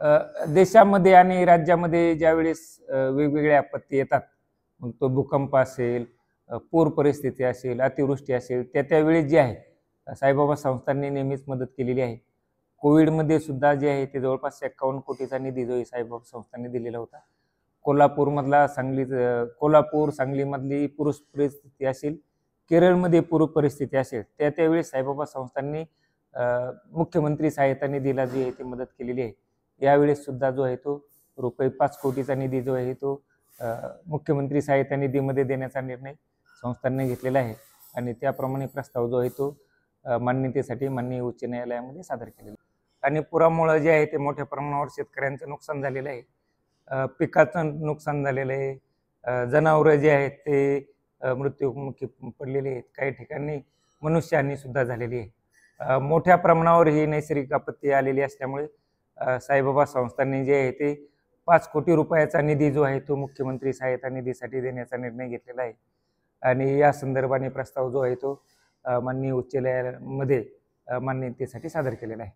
देशामध्ये आणि राज्यामध्ये ज्यावेळेस वेगवेगळ्या आपत्ती येतात, मग तो भूकंप असेल, पूर परिस्थिती असेल, अतिवृष्टी असेल, त्यावेळेस जे आहे साईबाबा संस्थांनी नेहमीच मदत केलेली आहे. कोविडमध्ये सुद्धा जे आहे ते जवळपास 51 कोटीचा निधी जो आहे साईबाबा संस्थांनी दिलेला होता. कोल्हापूर, सांगलीमधली पूर परिस्थिती असेल, केरळमध्ये पूर परिस्थिती असेल, त्यावेळेस साईबाबा संस्थांनी मुख्यमंत्री सहायता निधीला जी आहे ती मदत केलेली आहे. यावेळेस सुद्धा जो आहे तो रुपये 5 कोटीचा निधी जो आहे तो मुख्यमंत्री सहायता निधीमध्ये देण्याचा निर्णय संस्थांनी घेतलेला आहे आणि त्याप्रमाणे प्रस्ताव जो आहे तो मान्यतेसाठी माननीय उच्च न्यायालयामध्ये सादर केलेला आहे. आणि पुरामुळे जे आहे ते मोठ्या प्रमाणावर शेतकऱ्यांचं नुकसान झालेलं आहे, पिकाचं नुकसान झालेलं आहे, जनावरं जे आहेत ते मृत्युमुखी पडलेले आहेत, काही ठिकाणी मनुष्यहानी सुद्धा झालेली आहे. मोठ्या प्रमाणावर ही नैसर्गिक आपत्ती आलेली असल्यामुळे साईबाबा संस्थांनी जे आहे ते 5 कोटी रुपयाचा निधी जो आहे तो मुख्यमंत्री सहायता निधीसाठी देण्याचा निर्णय घेतलेला आहे आणि या संदर्भाने प्रस्ताव जो आहे तो माननीय उच्च न्यायालयामध्ये मान्यतेसाठी सादर केलेला आहे.